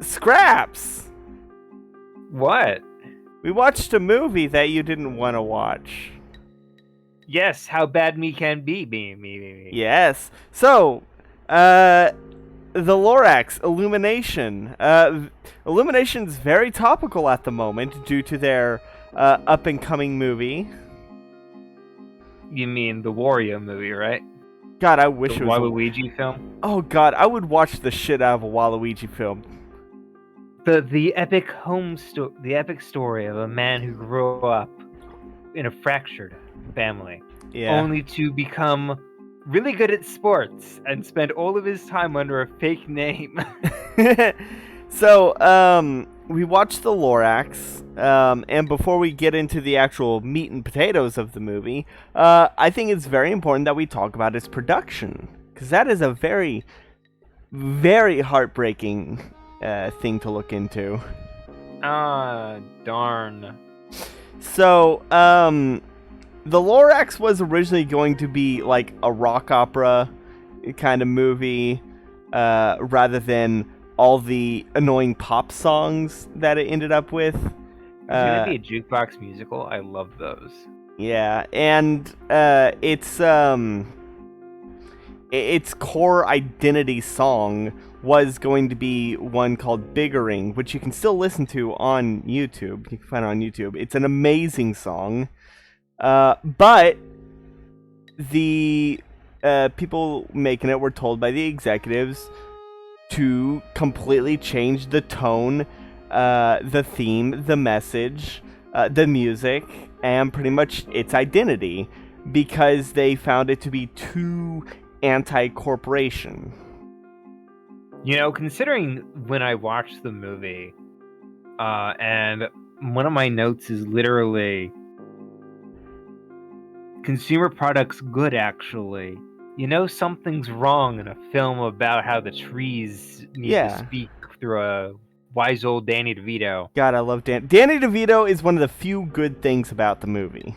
Scraps! What? We watched a movie that you didn't want to watch. Yes, how bad me can be, me. Yes. So, the Lorax Illumination. Illumination's very topical at the moment due to their up-and-coming movie. You mean the Wario movie, right? God, I wish The it was Waluigi film? Oh God, I would watch the shit out of a Waluigi film. The epic the epic story of a man who grew up in a fractured family, only to become really good at sports and spend all of his time under a fake name. So, we watched the Lorax, and before we get into the actual meat and potatoes of the movie, I think it's very important that we talk about its production, because that is a very, very heartbreaking thing to look into. Ah, darn. So, the Lorax was originally going to be like a rock opera kind of movie, rather than all the annoying pop songs that it ended up with. It's gonna be a jukebox musical. I love those. Yeah, and its core identity song was going to be one called Biggering, which you can still listen to on YouTube. You can find it on YouTube. It's an amazing song. But the people making it were told by the executives to completely change the tone, the theme, the message, the music, and pretty much its identity, because they found it to be too anti-corporation. You know, considering when I watched the movie, and one of my notes is literally consumer products good, actually. You know something's wrong in a film about how the trees need to speak through a wise old Danny DeVito. God, I love Danny DeVito is one of the few good things about the movie.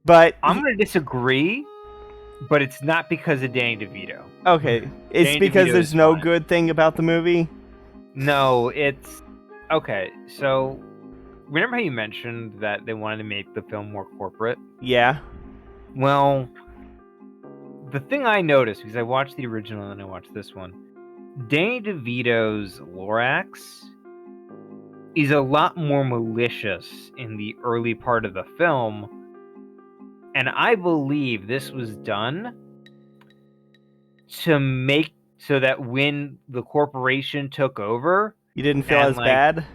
But I'm going to disagree, but it's not because of Danny DeVito. Okay, it's Danny because DeVito there's no good thing about the movie? No, it's... Okay, so... Remember how you mentioned that they wanted to make the film more corporate? Yeah. Well, the thing I noticed, because I watched the original and I watched this one, Danny DeVito's Lorax is a lot more malicious in the early part of the film, and I believe this was done to make so that when the corporation took over... You didn't feel as bad?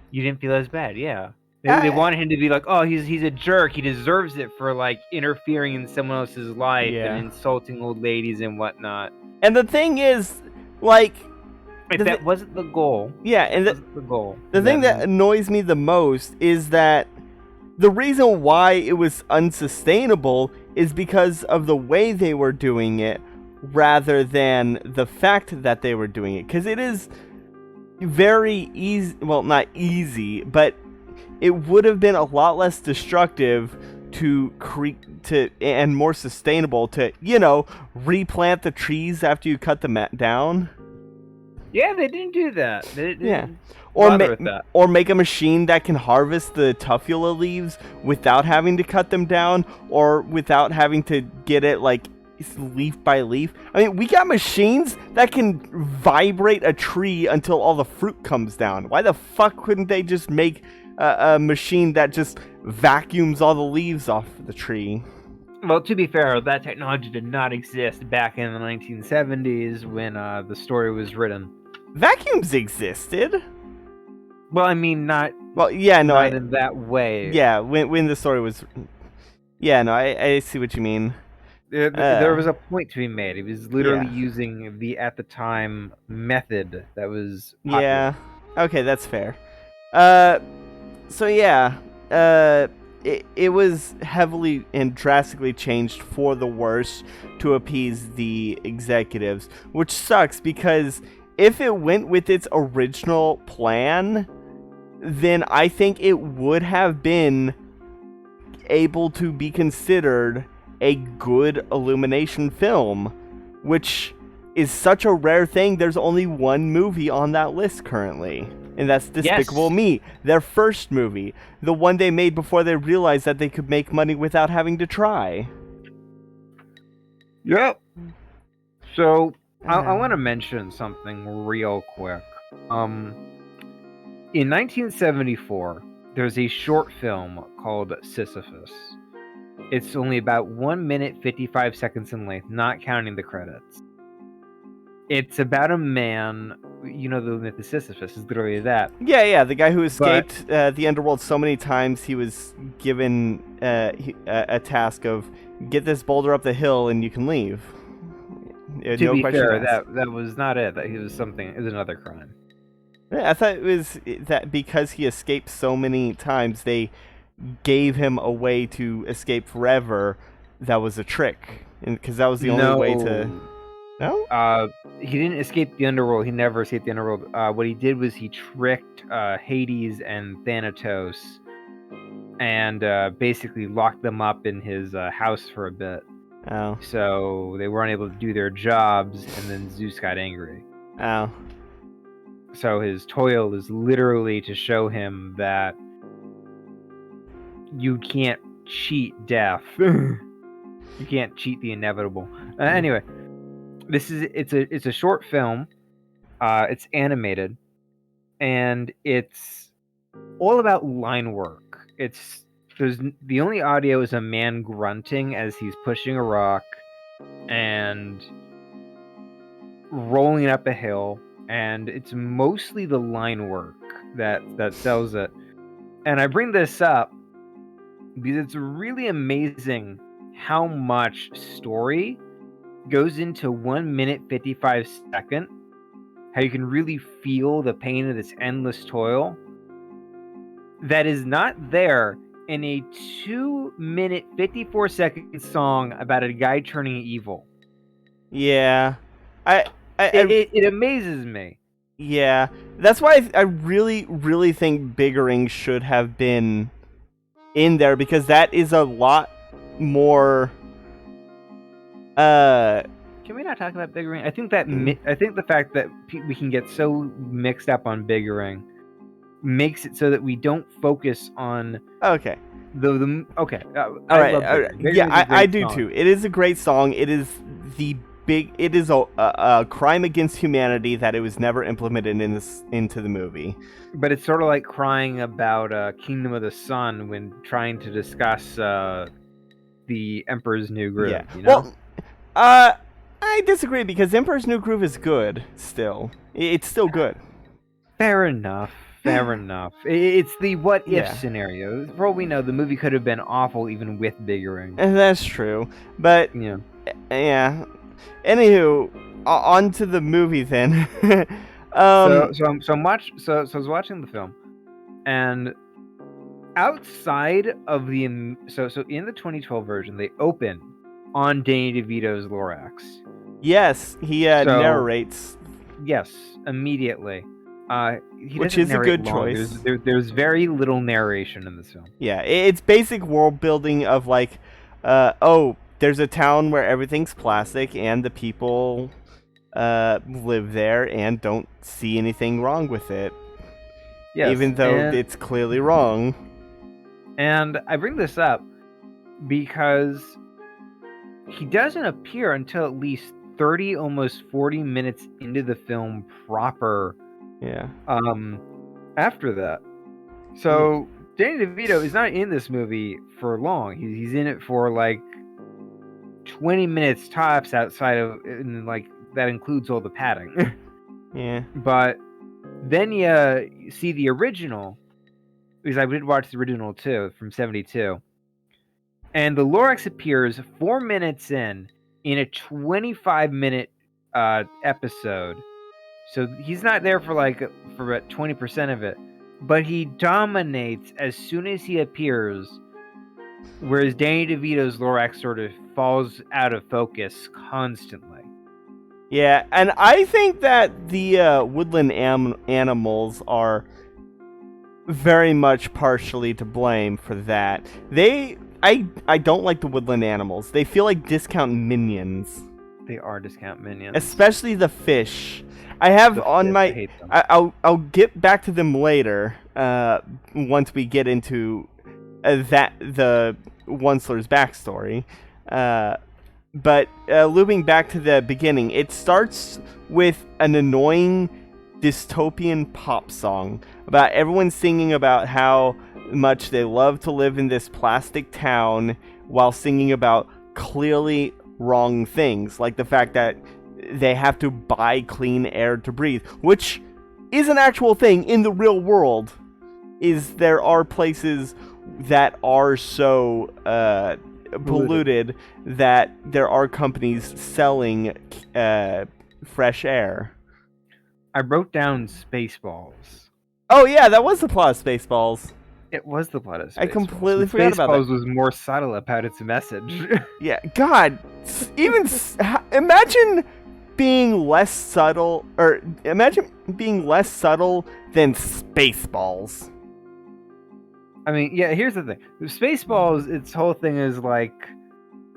You didn't feel as bad, yeah. They wanted him to be like, oh, he's a jerk. He deserves it for, like, interfering in someone else's life and insulting old ladies and whatnot. And the thing is, like... If that wasn't the goal... Yeah, and the goal. The thing that annoys me the most is that the reason why it was unsustainable is because of the way they were doing it, rather than the fact that they were doing it. Because it is very easy, well, not easy, but it would have been a lot less destructive and more sustainable to, replant the trees after you cut them down. Yeah, they didn't do that. They didn't or make a machine that can harvest the tufula leaves without having to cut them down, or without having to get it, like, leaf by leaf. I mean, we got machines that can vibrate a tree until all the fruit comes down. Why the fuck couldn't they just make a machine that just vacuums all the leaves off the tree? Well, to be fair, that technology did not exist back in the 1970s when the story was written. Vacuums existed. Well, I mean, not. Well, yeah, no, not in that way. Yeah, when the story was. Yeah, no, I see what you mean. There was a point to be made. He was literally using the, at the time, method that was popular. Yeah. Okay, that's fair. So yeah, it was heavily and drastically changed for the worse to appease the executives, which sucks because if it went with its original plan, then I think it would have been able to be considered a good Illumination film, which is such a rare thing. There's only one movie on that list currently, and that's Despicable Yes. Me, their first movie, the one they made before they realized that they could make money without having to try. Yep. So I want to mention something real quick. In 1974, there's a short film called Sisyphus. It's only about 1 minute 55 seconds in length, not counting the credits. It's about a man, you know, the myth of Sisyphus is literally that. Yeah, the guy who escaped the underworld so many times, he was given a task of get this boulder up the hill and you can leave. To be fair, that was not it. That he was something. It was another crime. Yeah, I thought it was that because he escaped so many times, they gave him a way to escape forever. That was a trick, because that was the only way to. No. He didn't escape the underworld. He never escaped the underworld. What he did was he tricked Hades and Thanatos, and basically locked them up in his house for a bit. Oh. So they weren't able to do their jobs, and then Zeus got angry. Oh. So his toil is literally to show him that you can't cheat death. You can't cheat the inevitable. Anyway, it's a short film. It's animated, and it's all about line work. The only audio is a man grunting as he's pushing a rock and rolling up a hill, and it's mostly the line work that sells it. And I bring this up because it's really amazing how much story goes into 1 minute 55 second. How you can really feel the pain of this endless toil that is not there in a 2 minute 54 second song about a guy turning evil. Yeah, it amazes me. Yeah, that's why I really, really think Biggering should have been in there, because that is a lot more. Can we not talk about Biggering? I think the fact that we can get so mixed up on Biggering makes it so that we don't focus on. Okay. Okay. All right. Yeah, I do song. too. It is a great song. It is it is a crime against humanity that it was never implemented into the movie. But it's sort of like crying about Kingdom of the Sun when trying to discuss the Emperor's New Groove. Yeah. You know? Well, I disagree, because Emperor's New Groove is good still. It's still good. Fair enough. It's the what if scenario. For all we know, the movie could have been awful even with Biggering. That's true. But yeah. Anywho, on to the movie then. So I was watching the film, and outside of the in the 2012 version, they open on Danny DeVito's Lorax. Yes, he narrates. Yes, immediately. Which is a good choice. There's very little narration in this film. Yeah, it's basic world building of like, there's a town where everything's plastic and the people live there and don't see anything wrong with it. Yes, even though it's clearly wrong. And I bring this up because he doesn't appear until at least 30, almost 40 minutes into the film proper. Yeah. After that. So Danny DeVito is not in this movie for long. He's in it for like 20 minutes tops outside of, and like that includes all the padding. Yeah. But then you see the original, because I did watch the original too, from 72. And the Lorax appears 4 minutes in a 25-minute episode. So he's not there for about 20% of it, but he dominates as soon as he appears. Whereas Danny DeVito's Lorax sort of falls out of focus constantly. Yeah, and I think that the woodland animals are very much partially to blame for that. I don't like the woodland animals. They feel like discount minions. They are discount minions. especially the fish. I have The on fish, my. I hate them. I'll get back to them later. Once we get into the Onceler's backstory. But looping back to the beginning, it starts with an annoying dystopian pop song about everyone singing about how much they love to live in this plastic town while singing about clearly wrong things, like the fact that they have to buy clean air to breathe, which is an actual thing in the real world. There are places that are so polluted that there are companies selling fresh air. I wrote down Spaceballs. Oh yeah, that was the plot of Spaceballs. It was the plot of Spaceballs. I completely But forgot about that. Spaceballs was more subtle about its message. Yeah, God, imagine being less subtle, or imagine being less subtle than Spaceballs. I mean, yeah, here's the thing. Spaceballs, its whole thing is like,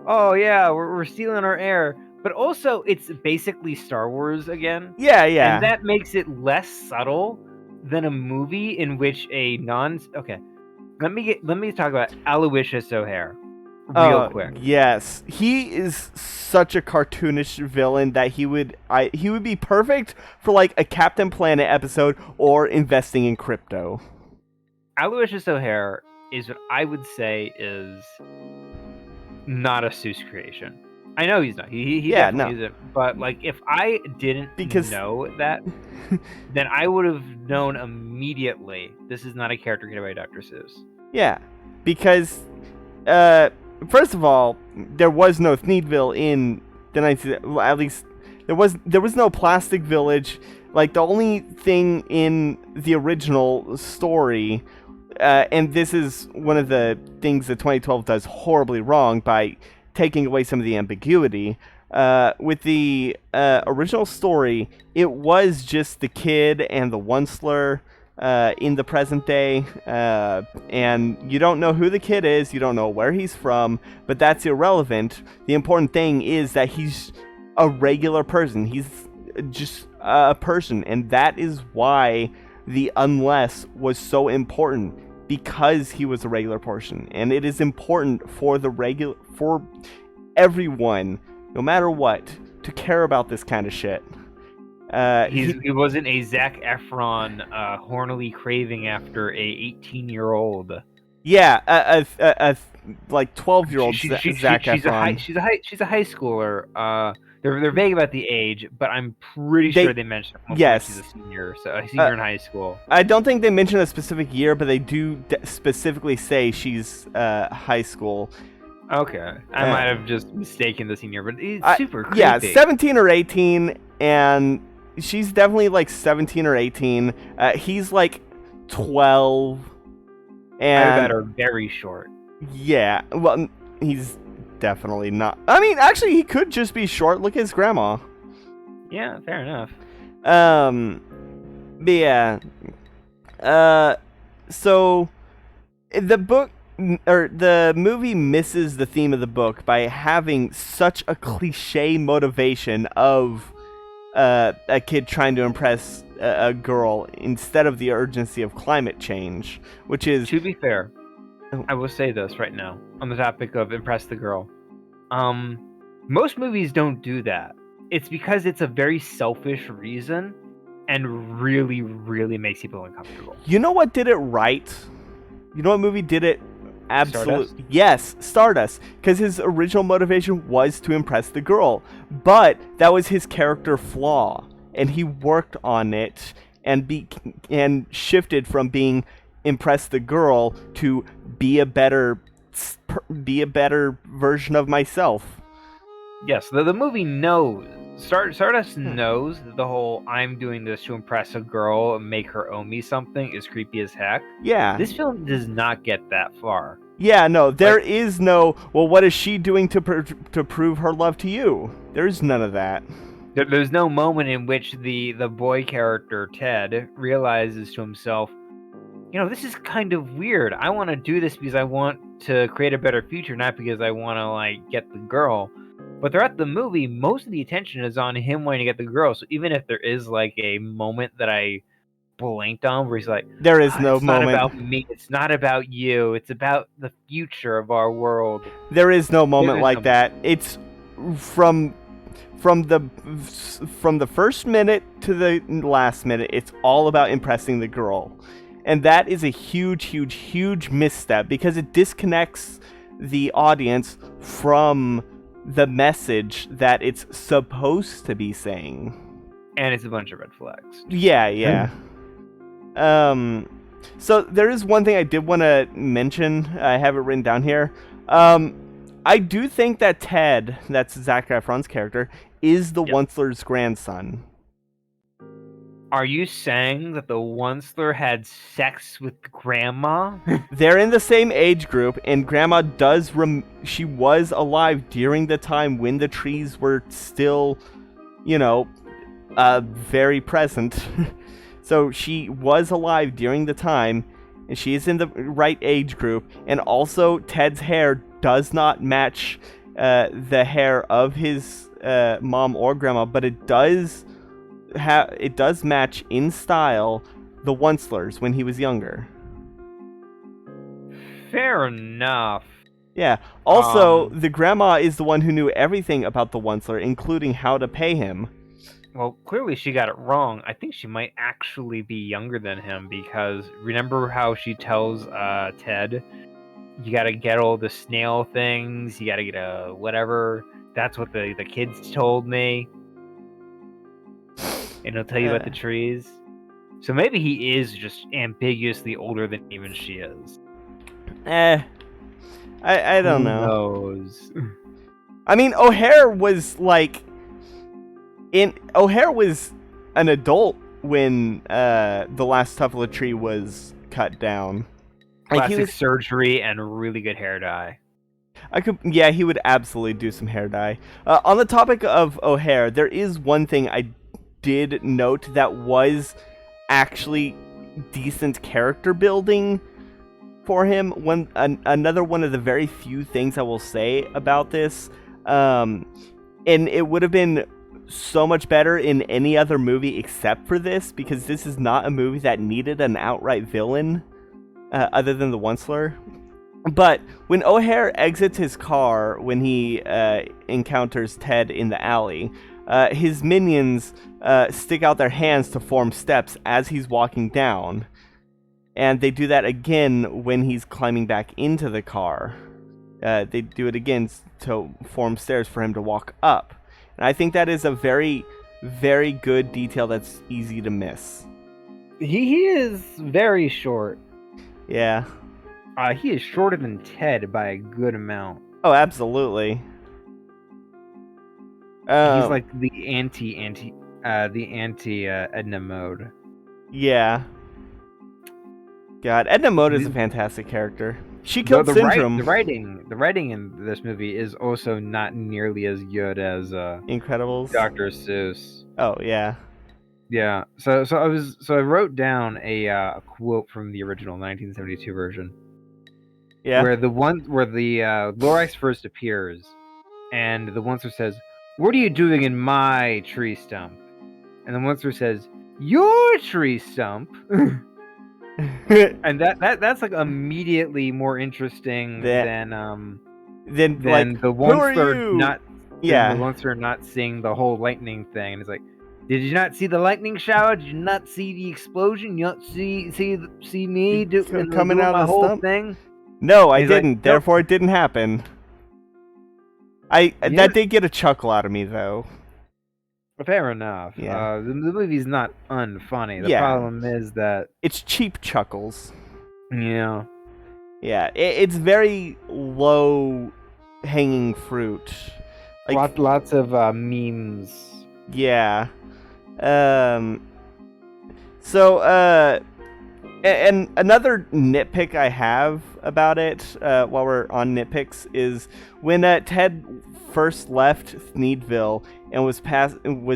oh yeah, we're stealing our air. But also, it's basically Star Wars again. Yeah. And that makes it less subtle than a movie in which a Okay, let me talk about Aloysius O'Hare real quick. Yes, he is such a cartoonish villain that he would be perfect for like a Captain Planet episode or investing in crypto. Aloysius O'Hare is what I would say is not a Seuss creation. I know he's not. He definitely isn't. But like, if I didn't know that, then I would have known immediately this is not a character created by Dr. Seuss. Yeah, because first of all, there was no Thneedville in the 19. At least there was no Plastic Village. Like the only thing in the original story, and this is one of the things that 2012 does horribly wrong by taking away some of the ambiguity. With the original story, it was just the kid and the Onceler in the present day, and you don't know who the kid is, you don't know where he's from, but that's irrelevant. The important thing is that he's a regular person. He's just a person, and that is why the unless was so important, because he was a regular person, and it is important for for everyone, no matter what, to care about this kind of shit. He wasn't a Zac Efron hornily craving after a 18-year-old. Yeah, a like 12-year-old Zac Efron. She's a high schooler. They're vague about the age, but I'm pretty sure they mentioned she's a senior, so a senior in high school. I don't think they mention a specific year, but they do specifically say she's high school. Okay, I might have just mistaken the senior, but it's super creepy. Yeah, 17 or 18, and she's definitely like 17 or 18. He's like 12, and I bet are very short. Yeah, well, he's definitely not. I mean, actually, he could just be short. Look at his grandma. Yeah, fair enough. But yeah. So the book or the movie misses the theme of the book by having such a cliche motivation of a kid trying to impress a girl instead of the urgency of climate change, which is... To be fair, I will say this right now on the topic of impress the girl. Most movies don't do that. It's because it's a very selfish reason and really, really makes people uncomfortable. You know what did it right? You know what movie did it absolutely? Stardust? Yes, Stardust. Because his original motivation was to impress the girl. But that was his character flaw. And he worked on it and shifted from being impress the girl to be a better version of myself. Yes, the movie knows. Stardust knows that the whole "I'm doing this to impress a girl and make her owe me something" is creepy as heck. Yeah. This film does not get that far. Yeah, no, there is no, well, what is she doing to prove her love to you? There's none of that. There's no moment in which the boy character, Ted, realizes to himself, this is kind of weird. I want to do this because I want to create a better future, not because I want to, get the girl. But throughout the movie, most of the attention is on him wanting to get the girl. So even if there is like a moment that I blanked on where he's like, There is no it's not moment. about me, it's not about you, it's about the future of our world. There is no moment There's like no that. It's from the first minute to the last minute. It's all about impressing the girl, and that is a huge misstep because it disconnects the audience from the message that it's supposed to be saying. And it's a bunch of red flags. Yeah. So there is one thing I did want to mention. I have it written down here. I do think that Ted, that's Zac Efron's character, is the Onceler's grandson. Are you saying that the Onceler had sex with Grandma? They're in the same age group, and Grandma does she was alive during the time when the trees were still, very present. So she was alive during the time, and she is in the right age group, and also Ted's hair does not match the hair of his mom or grandma, but it does match in style the Onceler's when he was younger. Fair enough. Yeah. Also, the grandma is the one who knew everything about the Onceler, including how to pay him. Well, clearly she got it wrong. I think she might actually be younger than him because remember how she tells Ted, you gotta get all the snail things, you gotta get a whatever. That's what the kids told me. And he'll tell you about the trees. So maybe he is just ambiguously older than even she is. I don't know. Who knows? I mean, O'Hare was an adult when the last Tuffler tree was cut down. Plastic surgery and really good hair dye. He would absolutely do some hair dye. On the topic of O'Hare, there is one thing I did note that was actually decent character building for him. Another one of the very few things I will say about this, and it would have been so much better in any other movie except for this, because this is not a movie that needed an outright villain other than the Onceler. But when O'Hare exits his car when he encounters Ted in the alley, his minions stick out their hands to form steps as he's walking down. And they do that again when he's climbing back into the car. They do it again to form stairs for him to walk up. And I think that is a very, very good detail that's easy to miss. He is very short. Yeah. He is shorter than Ted by a good amount. Oh, absolutely. He's like the anti Edna Mode. Yeah. God, Edna Mode is a fantastic character. She killed Syndrome. The writing in this movie is also not nearly as good as Incredibles. Dr. Seuss. Oh yeah. Yeah. So I wrote down a quote from the original 1972 version. Yeah. Where the Lorax first appears, and the Onceler says, "What are you doing in my tree stump?" And the Onceler says, "Your tree stump." And that's like immediately more interesting than the Onceler not the Onceler not seeing the whole lightning thing. And it's like, did you not see the lightning shower? Did you not see the explosion? You not see me coming out of the whole thing? No, I didn't. Nope. Therefore, it didn't happen. That did get a chuckle out of me, though. Fair enough. Yeah. The movie's not unfunny. The problem is that it's cheap chuckles. Yeah. Yeah, it's very low hanging fruit. Like, lots of memes. Yeah. So, and another nitpick I have about it, while we're on nitpicks, is when Ted first left Thneedville and was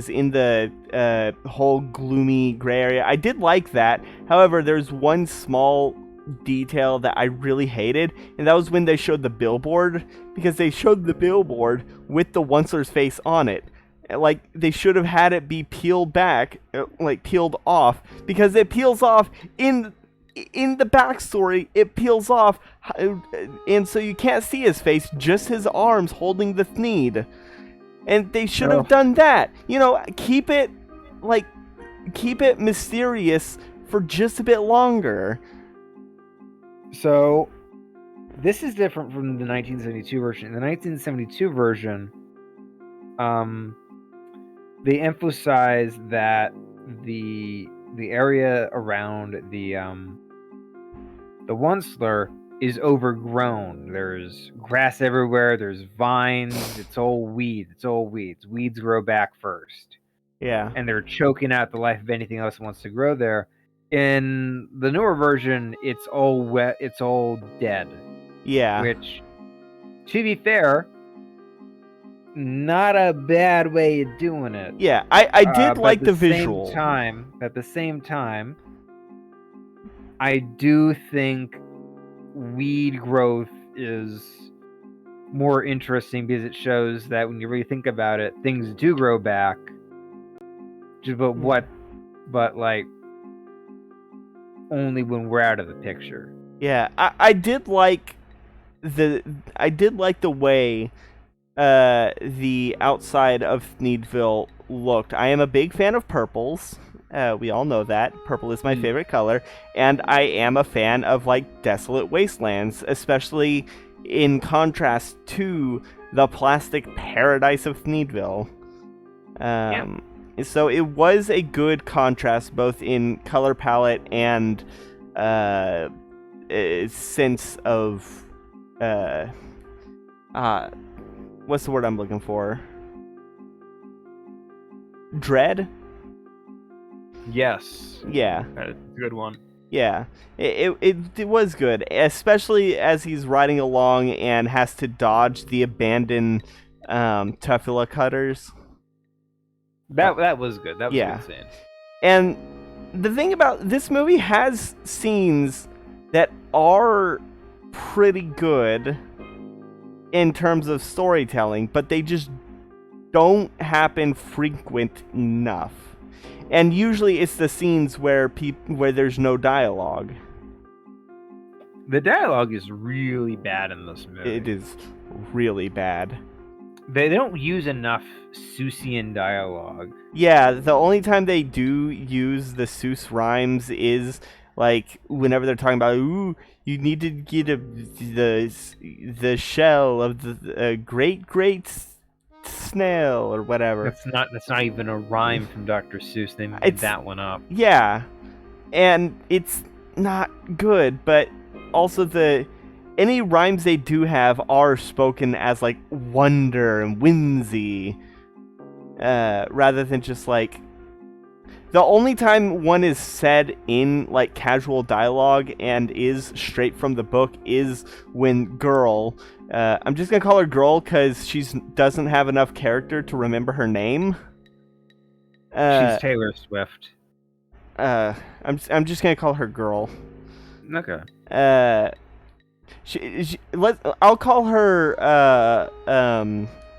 in the whole gloomy gray area. I did like that. However, there's one small detail that I really hated, and that was when they showed the billboard, because they showed the billboard with the Onceler's face on it. Like, they should have had it be peeled back, like peeled off, because it peels off in the backstory. It peels off, and so you can't see his face, just his arms holding the Thneed. And they should have done that. You know, keep it mysterious for just a bit longer. So, this is different from the 1972 version. In the 1972 version, they emphasize that the area around the Onceler is overgrown. There's grass everywhere. There's vines. It's all weeds. Weeds grow back first. Yeah. And they're choking out the life of anything else that wants to grow there. In the newer version, it's all wet. It's all dead. Yeah. Which, to be fair, not a bad way of doing it. Yeah, I did like the visual. At the same time, I do think weed growth is more interesting because it shows that when you really think about it, things do grow back. But like only when we're out of the picture. Yeah, I did like the way the outside of Thneedville looked. I am a big fan of purples. We all know that. Purple is my favorite color. And I am a fan of, like, desolate wastelands, especially in contrast to the plastic paradise of Thneedville. So it was a good contrast, both in color palette and sense of... what's the word I'm looking for? Dread? Yes. Yeah. That's a good one. Yeah. It was good, especially as he's riding along and has to dodge the abandoned Tuffula cutters. That was good. That was a good scene. And the thing about this movie has scenes that are pretty good in terms of storytelling, but they just don't happen frequent enough. And usually it's the scenes where there's no dialogue. The dialogue is really bad in this movie. It is really bad. They don't use enough Seussian dialogue. Yeah, the only time they do use the Seuss rhymes is like whenever they're talking about, ooh, you need to get the shell of the great snail or whatever. That's not even a rhyme from Dr. Seuss. They made that one up. Yeah, and it's not good, but also any rhymes they do have are spoken as like wonder and whimsy, rather than just like. The only time one is said in like casual dialogue and is straight from the book is when Girl, I'm just gonna call her Girl because she doesn't have enough character to remember her name. She's Taylor Swift. I'm just gonna call her Girl. Okay. I'll call her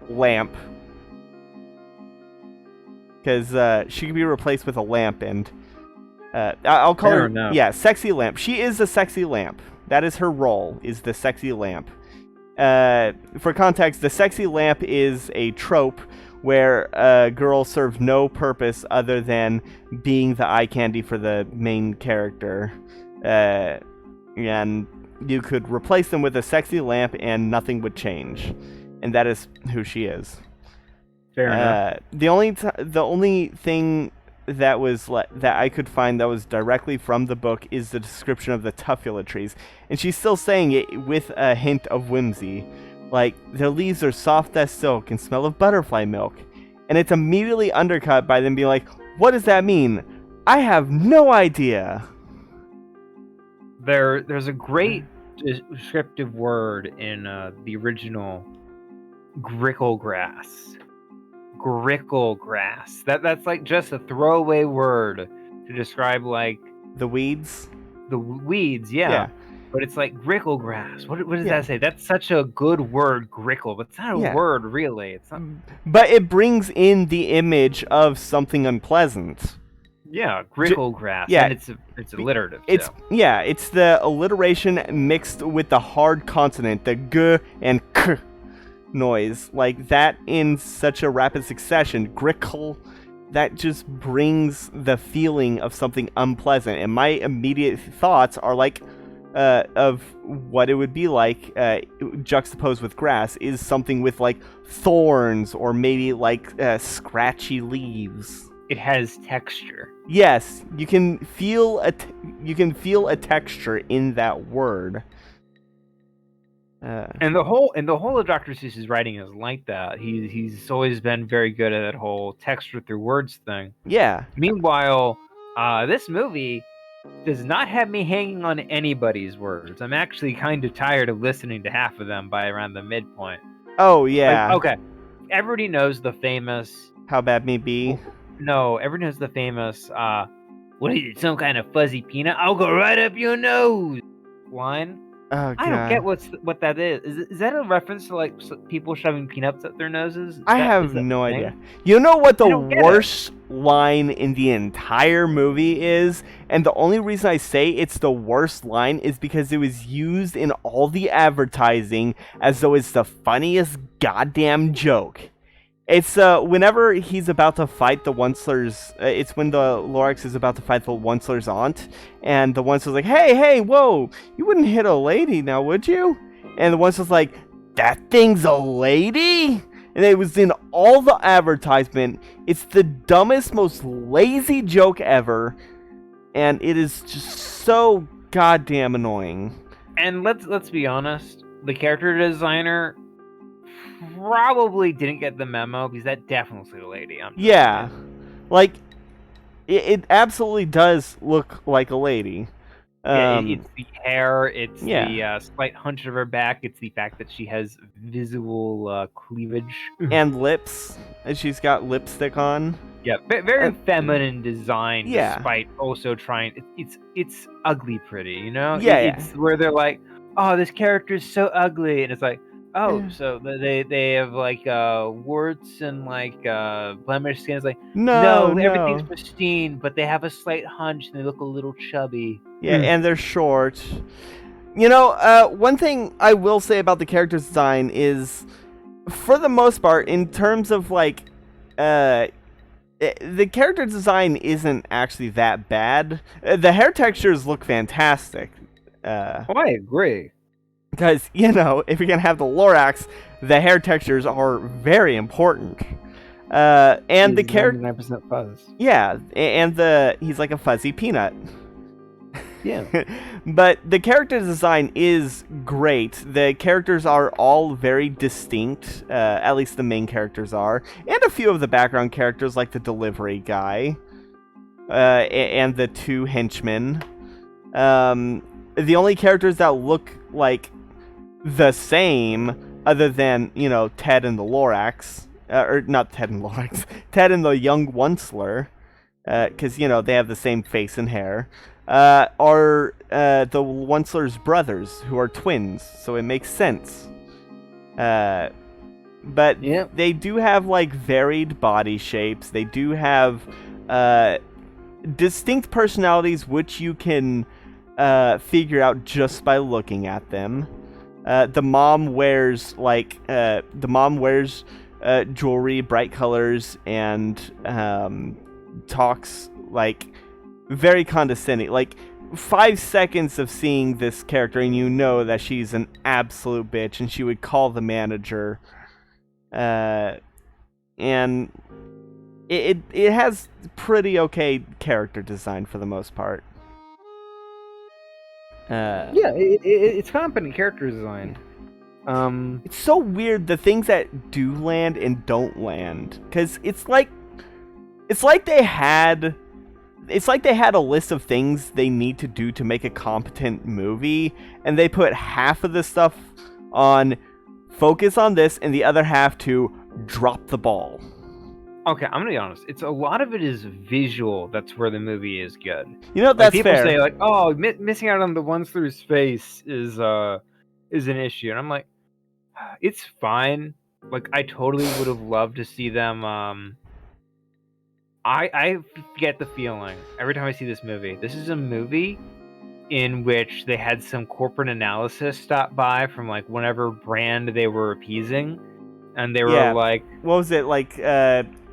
Lamp. Because she can be replaced with a lamp, and I'll call her, Sexy Lamp. She is a sexy lamp. That is her role, is the sexy lamp. For context, the sexy lamp is a trope where a girl serves no purpose other than being the eye candy for the main character. And you could replace them with a sexy lamp and nothing would change. And that is who she is. Fair enough. The only thing that was that I could find that was directly from the book is the description of the Tuffula trees, and she's still saying it with a hint of whimsy, like their leaves are soft as silk and smell of butterfly milk, and it's immediately undercut by them being like, "What does that mean? I have no idea." There's a great descriptive word in the original, gricklegrass. Gricklegrass. That's like just a throwaway word to describe like the weeds. the weeds, yeah. Yeah. But it's like grickle grass. What does Yeah. that say? That's such a good word, grickle, but it's not a Yeah. word really. It's not. But it brings in the image of something unpleasant. Yeah, grickle grass. yeah. And it's alliterative It's too. yeah, it's the alliteration mixed with the hard consonant, the g and k noise, like that in such a rapid succession. Grickle, that just brings the feeling of something unpleasant. And my immediate thoughts are like, of what it would be like juxtaposed with grass is something with like thorns or maybe like scratchy leaves. It has texture. Yes, you can feel a texture in that word. And the whole of Dr. Seuss's writing is like that. He's always been very good at that whole texture through words thing. Yeah. Meanwhile, this movie does not have me hanging on anybody's words. I'm actually kind of tired of listening to half of them by around the midpoint. Oh yeah. Like, okay, everybody knows the famous. How bad may be. No, everyone knows the famous. What is it? Some kind of fuzzy peanut? I'll go right up your nose. Line. Oh god. I don't get what that is. Is that a reference to like people shoving peanuts up their noses? I have no idea. You know what the worst line in the entire movie is? And the only reason I say it's the worst line is because it was used in all the advertising as though it's the funniest goddamn joke. It's whenever he's about to fight the Onceler's, it's when the Lorax is about to fight the Onceler's aunt, and the Onceler's like, hey, whoa, you wouldn't hit a lady now, would you? And the Onceler's like, that thing's a lady? And it was in all the advertisement. It's the dumbest, most lazy joke ever, and it is just so goddamn annoying. And let's be honest, the character designer probably didn't get the memo because that definitely looks like a lady. Yeah, like it absolutely does look like a lady. It's the hair, it's the slight hunch of her back, it's the fact that she has visible cleavage and lips. And she's got lipstick on. Yeah, very feminine design. Yeah, despite also trying. It's ugly pretty, you know. Yeah, it's where they're like, oh, this character is so ugly, and it's like, oh, so they have like warts and like blemished skin. It's like no, everything's pristine, but they have a slight hunch and they look a little chubby. Yeah, and they're short. You know, one thing I will say about the character design is, for the most part, in terms of like, the character design isn't actually that bad. The hair textures look fantastic. I agree. Because, you know, if you're going to have the Lorax, the hair textures are very important. And the character... 99% fuzz. Yeah, and he's like a fuzzy peanut. Yeah. But the character design is great. The characters are all very distinct, at least the main characters are. And a few of the background characters, like the delivery guy, and the two henchmen. The only characters that look like the same, other than, you know, Ted and the Lorax, or not Ted and Lorax, Ted and the young Onceler, because, you know, they have the same face and hair, are the Onceler's brothers, who are twins, so it makes sense. But they do have, like, varied body shapes. They do have distinct personalities, which you can figure out just by looking at them. The mom wears jewelry, bright colors, and talks like very condescending. Like 5 seconds of seeing this character, and you know that she's an absolute bitch, and she would call the manager. And it has pretty okay character design for the most part. It's competent character design. It's so weird, the things that do land and don't land, because it's like they had a list of things they need to do to make a competent movie, and they put half of the stuff on focus on this and the other half to drop the ball. Okay, I'm gonna be honest. It's a lot of it is visual. That's where the movie is good. You know, Like that's people fair. say, like, oh, missing out on the ones through space is an issue, and I'm like, it's fine. Like I totally would have loved to see them. I get the feeling every time I see this movie. This is a movie in which they had some corporate analysis stop by from like whatever brand they were appeasing, and they were Yeah. like, What was it, like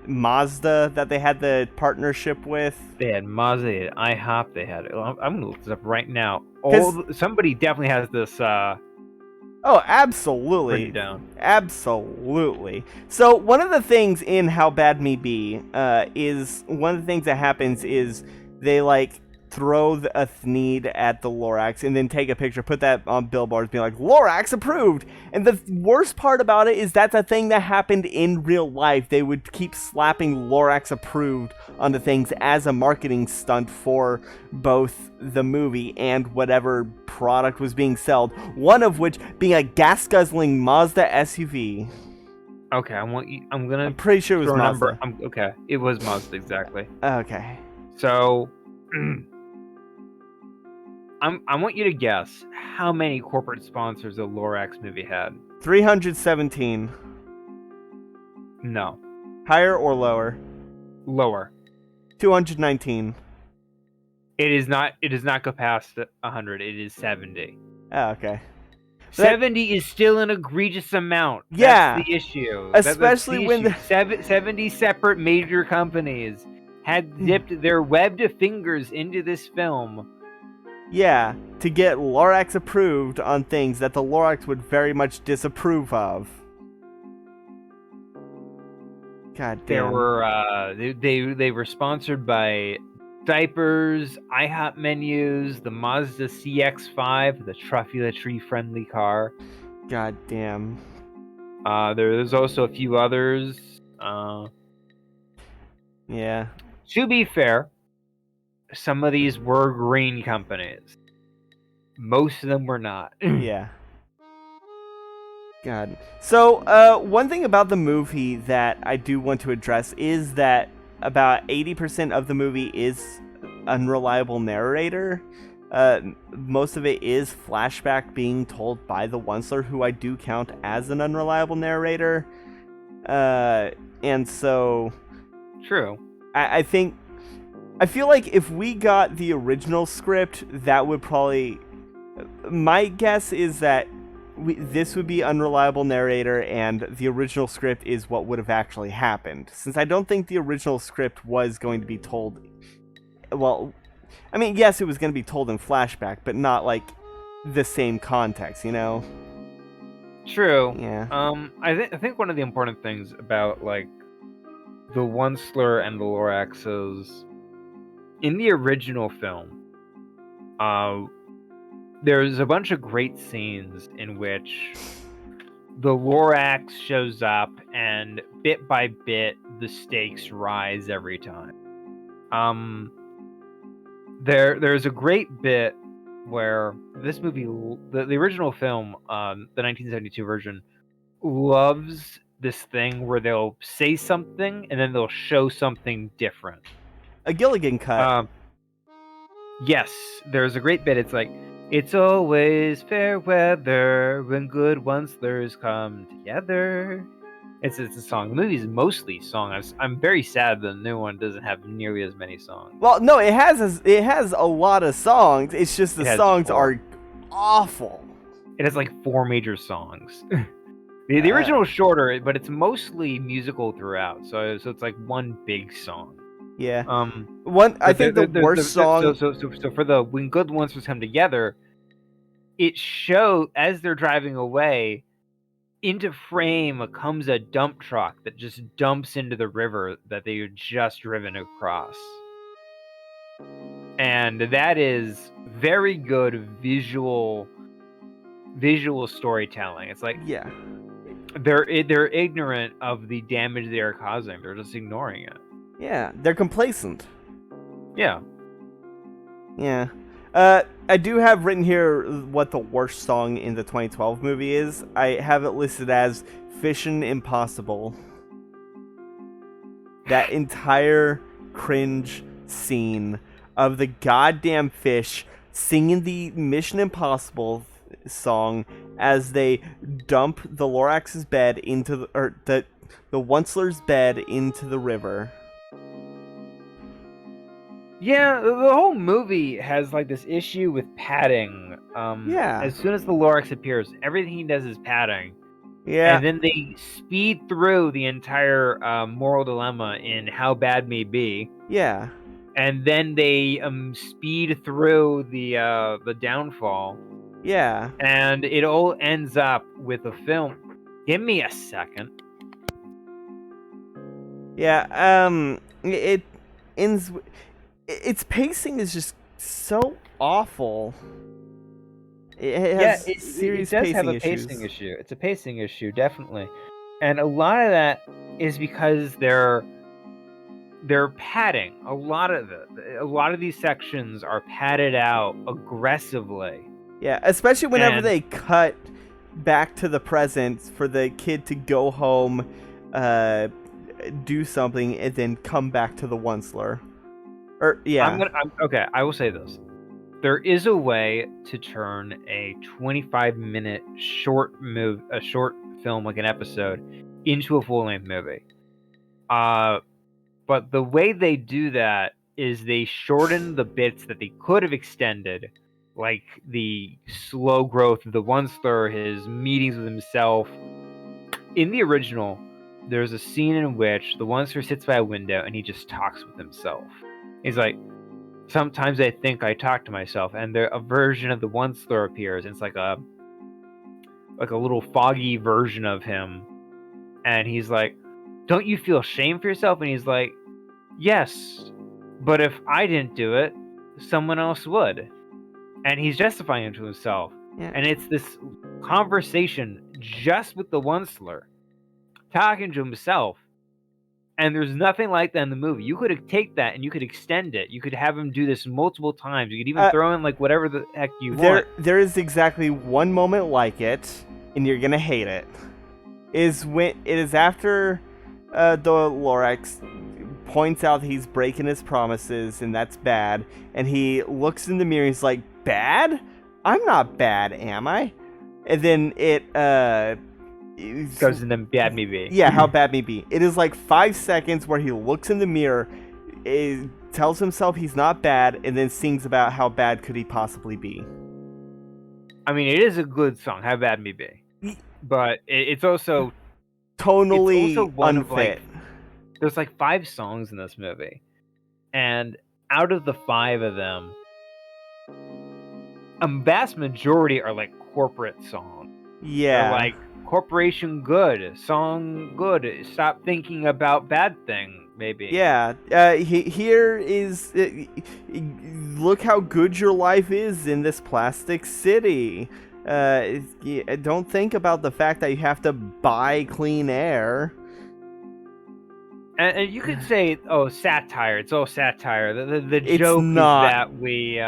Mazda that they had the partnership with? they had Mazda, they had IHOP, they had. I'm gonna look this up right now. 'Cause- Somebody definitely has this Oh, absolutely. written down. Absolutely. So one of the things in How Bad Me Be is one of the things that happens is they like throw a Thneed at the Lorax and then take a picture, put that on billboards, being like, Lorax approved. And the worst part about it is that's a thing that happened in real life. They would keep slapping Lorax approved onto things as a marketing stunt for both the movie and whatever product was being sold. One of which being a gas-guzzling Mazda SUV. Okay, I'm gonna. I'm pretty sure it was throw a Mazda. number. Okay, it was Mazda exactly. Okay. So, I want you to guess how many corporate sponsors the Lorax movie had. 317. No, Higher or lower? lower. 219. It is not. It does not go past 100. It is 70. Oh, okay. 70 is still an egregious amount. Yeah. That's the issue. Especially when the 70 separate major companies had dipped their webbed fingers into this film. Yeah, to get Lorax approved on things that the Lorax would very much disapprove of. God damn. There were they were sponsored by diapers, IHOP menus, the Mazda CX-5, the Truffula tree friendly car. God damn. There's also a few others. Yeah. To be fair, some of these were green companies. Most of them were not. Yeah. God. So, one thing about the movie that I do want to address is that about 80% of the movie is unreliable narrator. Most of it is flashback being told by the Onceler, who I do count as an unreliable narrator. And so... True. I feel like if we got the original script, that would probably... My guess is that this would be unreliable narrator, and the original script is what would have actually happened. Since I don't think the original script was going to be told... Well, I mean, yes, it was going to be told in flashback, but not, like, the same context, you know? True. Yeah. I think one of the important things about, like, the Onceler and the Lorax is, in the original film, there's a bunch of great scenes in which the Lorax shows up, and bit by bit, the stakes rise every time. There's a great bit where this movie, the original film, the 1972 version, loves this thing where they'll say something and then they'll show something different. A Gilligan cut. Yes, there's a great bit. It's like, it's always fair weather when good Oncelers come together. It's a song. The movie's mostly song. I'm very sad the new one doesn't have nearly as many songs. Well, no, it has a lot of songs. It's just the songs 4. are awful. It has like 4 major songs. The original is shorter, but it's mostly musical throughout. So it's like one big song. Yeah. I think the worst song. So for the when good Oncelers come together, it shows as they're driving away. Into frame comes a dump truck that just dumps into the river that they had just driven across. And that is very good visual storytelling. It's like, yeah, they're ignorant of the damage they are causing. They're just ignoring it. Yeah, they're complacent. Yeah. Yeah. I do have written here what the worst song in the 2012 movie is. I have it listed as Fishin' Impossible. that entire cringe scene of the goddamn fish singing the Mission Impossible song as they dump the Lorax's bed into the Onceler's bed into the river. Yeah, the whole movie has like this issue with padding. Yeah. As soon as the Lorax appears, everything he does is padding. Yeah. And then they speed through the entire moral dilemma in How Bad May Be. Yeah. And then they speed through the downfall. Yeah. And it all ends up with a film. Give me a second. Yeah. It ends. Its pacing is just so awful. It has serious it does pacing have a issues. pacing issue. It's a pacing issue, definitely. And a lot of that is because they're padding. A lot of these sections are padded out aggressively. Yeah, especially whenever And- they cut back to the present for the kid to go home, do something, and then come back to the Onceler. Okay, I will say this. There is a way to turn a 25-minute short film, like an episode, into a full-length movie. But the way they do that is they shorten the bits that they could have extended, like the slow growth of the Onceler, his meetings with himself. In the original, there's a scene in which the Onceler sits by a window and he just talks with himself. He's like, sometimes I think I talk to myself, and a version of the Onceler appears. And it's like a little foggy version of him, and he's like, "Don't you feel shame for yourself?" And he's like, "Yes, but if I didn't do it, someone else would." And he's justifying it to himself. Yeah. And it's this conversation just with the Onceler talking to himself. And there's nothing like that in the movie. You could take that and you could extend it. You could have him do this multiple times. You could even throw in like whatever the heck you want. There is exactly one moment like it, and you're gonna hate it. It is after the Lorax points out that he's breaking his promises, and that's bad. And he looks in the mirror. He's like, "Bad? I'm not bad, am I?" And then it goes in the bad me be. Yeah, how bad me be. It is like 5 seconds where he looks in the mirror, tells himself he's not bad, and then sings about how bad could he possibly be. I mean, it is a good song, How Bad Me Be. But it's also tonally it's also one unfit. There's like 5 songs in this movie. And out of the 5 of them, a vast majority are like corporate songs. Yeah. They're like, corporation good, song good, stop thinking about bad thing, maybe. Yeah. Here is... look how good your life is in this plastic city. Don't think about the fact that you have to buy clean air. And you could say, oh, satire. It's all satire. The It's joke not. is that we...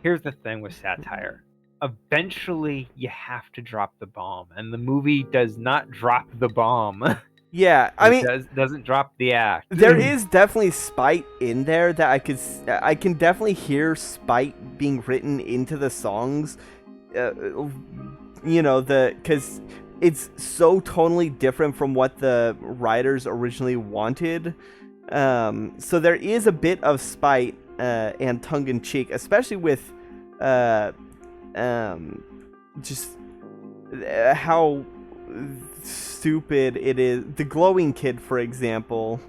here's the thing with satire. Eventually, you have to drop the bomb. And the movie does not drop the bomb. Yeah, I mean... doesn't drop the act. There is definitely spite in there that I can definitely hear spite being written into the songs. Because it's so tonally different from what the writers originally wanted. So there is a bit of spite and tongue-in-cheek, especially with just how stupid it is. The glowing kid, for example,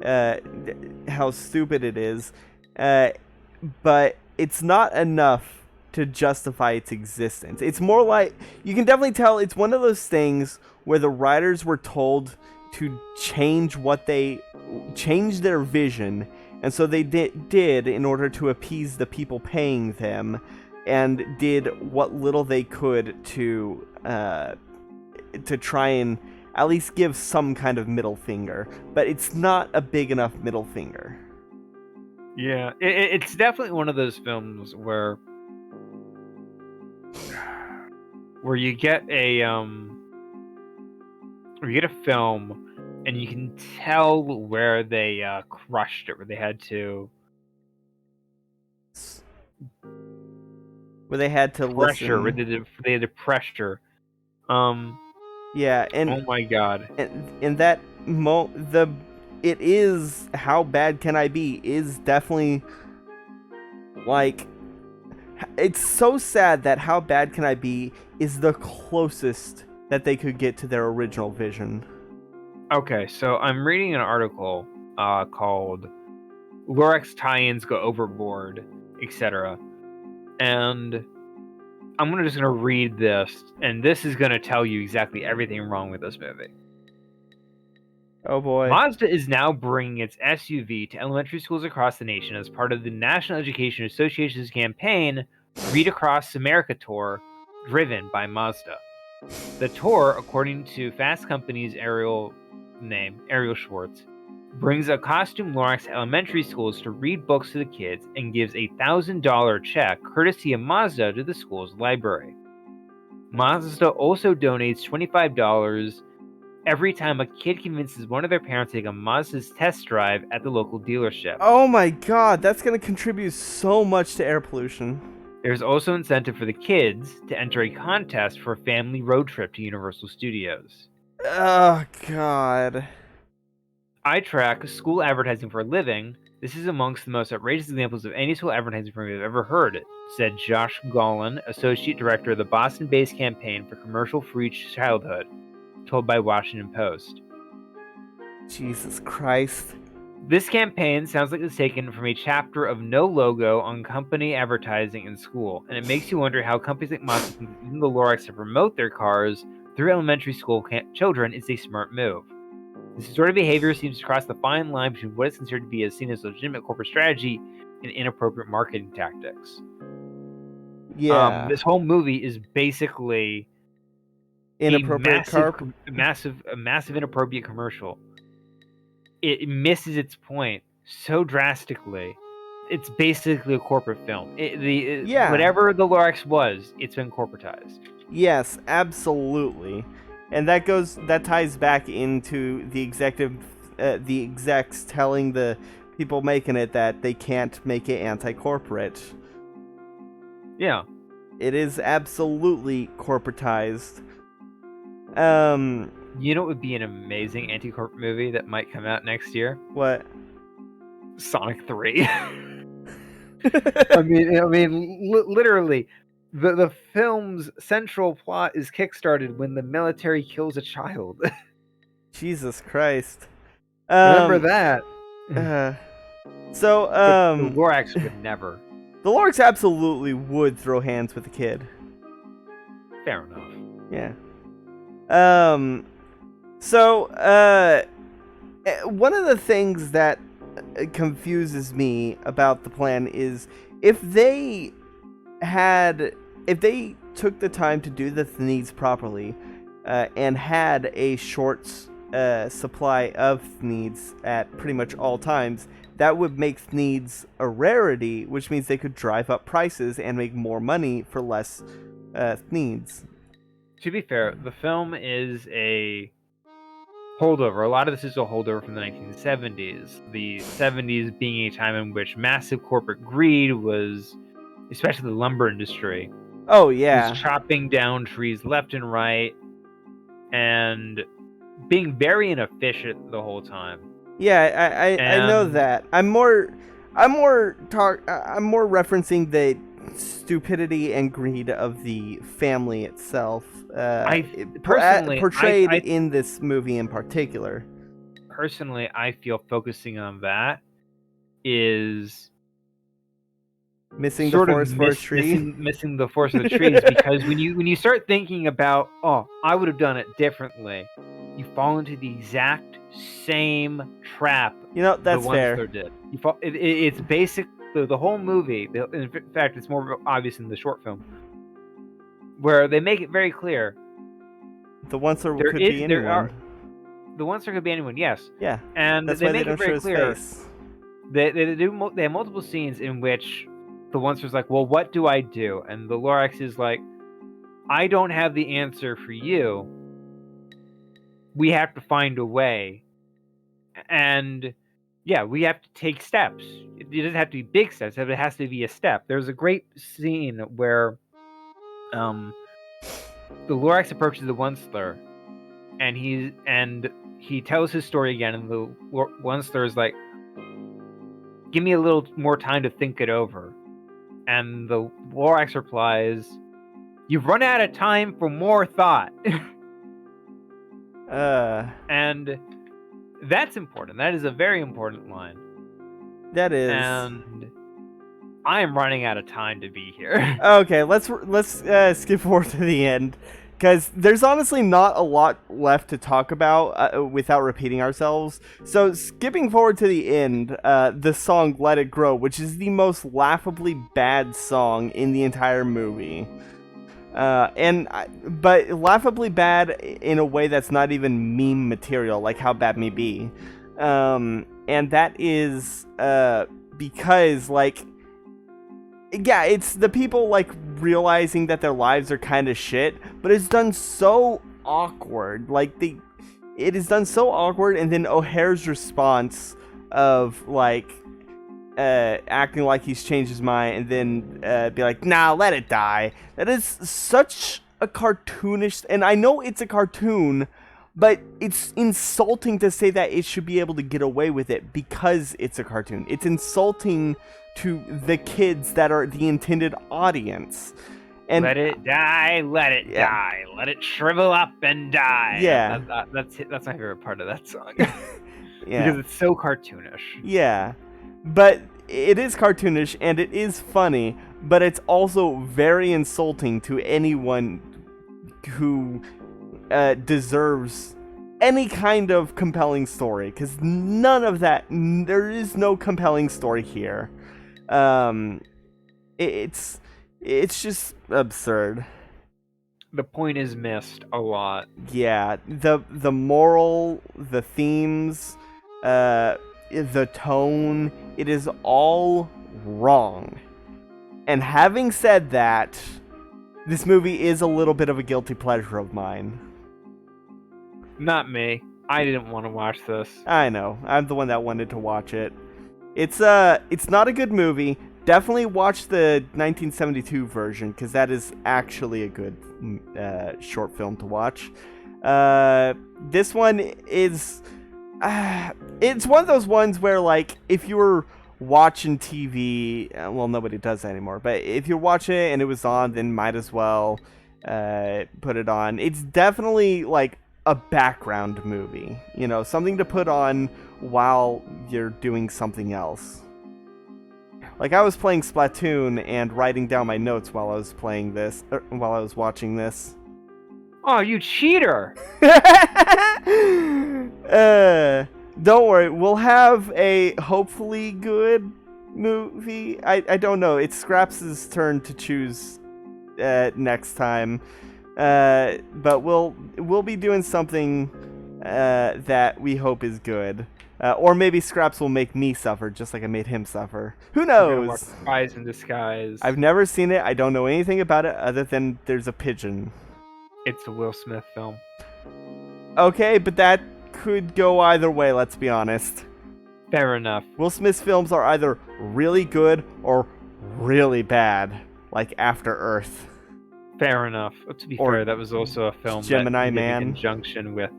how stupid it is. But it's not enough to justify its existence. It's more like, you can definitely tell it's one of those things where the writers were told to change their vision, and so they did in order to appease the people paying them, and did what little they could to try and at least give some kind of middle finger, but it's not a big enough middle finger. Yeah, it's definitely one of those films where you get a film and you can tell where they crushed it, where they had to Where they had to pressure, where listen. they had to pressure. Yeah, Oh my god. and that it is How Bad Can I Be is definitely like, it's so sad that How Bad Can I Be is the closest that they could get to their original vision. Okay, so I'm reading an article called Lorax tie-ins go overboard, etc. And I'm just gonna read this, and this is gonna tell you exactly everything wrong with this movie. Oh boy. Mazda is now bringing its SUV to elementary schools across the nation as part of the National Education Association's campaign Read Across America Tour, driven by Mazda. The tour, according to Fast Company's Ariel Schwartz, brings a costume Lorax to elementary schools to read books to the kids and gives a $1,000 check courtesy of Mazda to the school's library. Mazda also donates $25 every time a kid convinces one of their parents to take a Mazda's test drive at the local dealership. Oh my god, that's going to contribute so much to air pollution. There's also incentive for the kids to enter a contest for a family road trip to Universal Studios. Oh god. I track school advertising for a living. This is amongst the most outrageous examples of any school advertising program I've ever heard, said Josh Golan, Associate Director of the Boston-based campaign for commercial-free childhood, told by Washington Post. Jesus Christ. This campaign sounds like it's taken from a chapter of No Logo on company advertising in school, and it makes you wonder how companies like Mazda think using the Lorax to promote their cars through elementary school children is a smart move. This sort of behavior seems to cross the fine line between what is considered to be seen as legitimate corporate strategy and inappropriate marketing tactics. Yeah. This whole movie is basically Inappropriate a massive inappropriate commercial. It misses its point so drastically. It's basically a corporate film. Yeah. Whatever the Lorax was, it's been corporatized. Yes, absolutely. And that ties back into the execs telling the people making it that they can't make it anti-corporate. Yeah. It is absolutely corporatized. You know what would be an amazing anti-corporate movie that might come out next year? What? Sonic 3. I mean, literally, the film's central plot is kickstarted when the military kills a child. Jesus Christ. Remember that? So, the Lorax would never. The Lorax absolutely would throw hands with a kid. Fair enough. Yeah. So, one of the things that confuses me about the plan is if they took the time to do the needs properly, and had a short supply of needs at pretty much all times, that would make needs a rarity, which means they could drive up prices and make more money for less needs. To be fair, the film is a holdover. A lot of this is a holdover from the 1970s. The 70s being a time in which massive corporate greed was, especially the lumber industry, Oh yeah, was chopping down trees left and right and being very inefficient the whole time. yeah, I know that. I'm more referencing the stupidity and greed of the family itself. Portrayed in this movie in particular. Personally, I feel focusing on that is missing the forest for a tree. Missing the forest of the trees, because when you start thinking about, oh, I would have done it differently, you fall into the exact same trap. You know, that's fair. Did. You fall. It's basic. The whole movie. In fact, it's more obvious in the short film, where they make it very clear. The Once-er could be anyone. The Once-er could be anyone. Yes. Yeah. And that's they why make they it very clear. They have multiple scenes in which the Once-er's like, well, what do I do? And the Lorax is like, I don't have the answer for you. We have to find a way And yeah, we have to take steps. It doesn't have to be big steps, but it has to be a step. There's a great scene where the Lorax approaches the one slur, and he tells his story again, and the one slur is like, "Give me a little more time to think it over." And the Lorax replies, "You've run out of time for more thought." And that's important. That is a very important line. That is. And I am running out of time to be here. Okay, let's skip forward to the end, because there's honestly not a lot left to talk about without repeating ourselves. So skipping forward to the end, the song "Let It Grow," which is the most laughably bad song in the entire movie. But laughably bad in a way that's not even meme material, like How Bad Me Be. And that is because, like, yeah, it's the people, like, realizing that their lives are kind of shit, but it's done so awkward. Like, it is done so awkward, and then O'Hare's response of, like, acting like he's changed his mind, and then be like, "Nah, let it die." That is such a cartoonish, and I know it's a cartoon, but it's insulting to say that it should be able to get away with it because it's a cartoon. It's insulting to the kids that are the intended audience. And let it die, let it die, let it shrivel up and die. Yeah, that's my favorite part of that song. Yeah, because it's so cartoonish. Yeah, but it is cartoonish and it is funny, but it's also very insulting to anyone who deserves any kind of compelling story, because none of that, there is no compelling story here. It's just absurd. The point is missed a lot. Yeah, the moral, the themes, the tone, it is all wrong. And having said that, this movie is a little bit of a guilty pleasure of mine. Not me. I didn't want to watch this. I know. I'm the one that wanted to watch it. It's not a good movie. Definitely watch the 1972 version, because that is actually a good short film to watch. This one is... it's one of those ones where, like, if you were watching TV... well, nobody does that anymore, but if you're watching it and it was on, then might as well put it on. It's definitely, like, a background movie. You know, something to put on while you're doing something else. Like, I was playing Splatoon and writing down my notes while I was playing this, while I was watching this. Oh, you cheater! Don't worry, we'll have a hopefully good movie. I don't know, it's Scraps' turn to choose next time. But we'll be doing something that we hope is good. Or maybe Scraps will make me suffer, just like I made him suffer. Who knows? Spies in Disguise. I've never seen it. I don't know anything about it other than there's a pigeon. It's a Will Smith film. Okay, but that could go either way, let's be honest. Fair enough. Will Smith's films are either really good or really bad, like After Earth. Fair enough. To be fair, that was also a film Gemini that Man. In conjunction with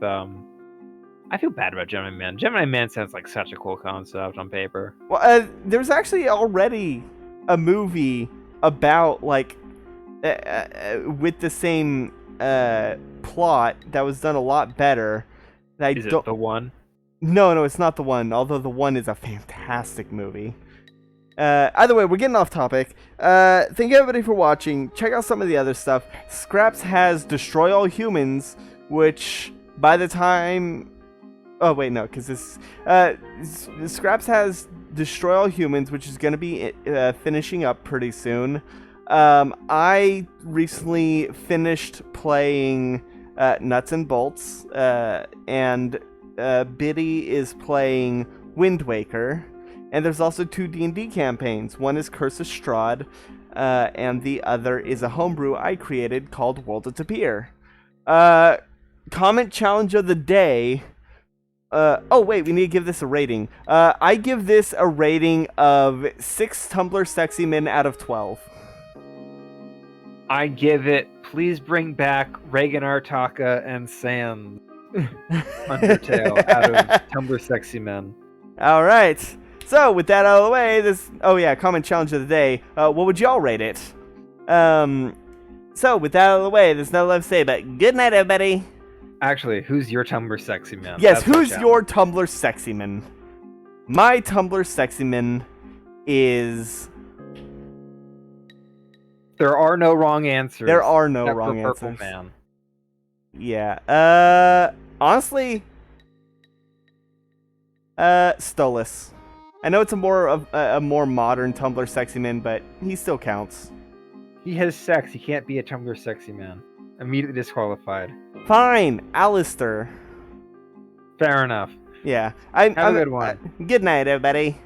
I feel bad about Gemini Man. Gemini Man sounds like such a cool concept on paper. Well, there's actually already a movie about, like, with the same plot that was done a lot better. Is it The One? No, it's not The One, although The One is a fantastic movie. Either way, we're getting off topic. Thank you everybody for watching. Check out some of the other stuff. Scraps has Destroy All Humans, which by the time... Oh, wait, no, because this... Scraps has Destroy All Humans, which is going to be finishing up pretty soon. I recently finished playing Nuts and Bolts, and Biddy is playing Wind Waker. And there's also 2 D&D campaigns. One is Curse of Strahd, and the other is a homebrew I created called World of Tapir. Comment challenge of the day. Oh wait, we need to give this a rating. I give this a rating of 6 Tumblr sexy men out of 12. I give it. Please bring back Reagan Artaka and Sans Undertale out of Tumblr Sexy Men. All right. So with that out of the way, comment challenge of the day. What would y'all rate it? So with that out of the way, there's nothing left to say, but good night, everybody. Actually, who's your Tumblr Sexy Man? Yes, who's your Tumblr sexy man? My Tumblr sexy man is. There are no wrong answers. There are no wrong answers. Purple Man. Yeah. Honestly, Stolas. I know it's a more modern Tumblr sexy man, but he still counts. He has sex. He can't be a Tumblr Sexy Man. Immediately disqualified. Fine, Alistair. Fair enough. Yeah. Have a good one. Good night, everybody.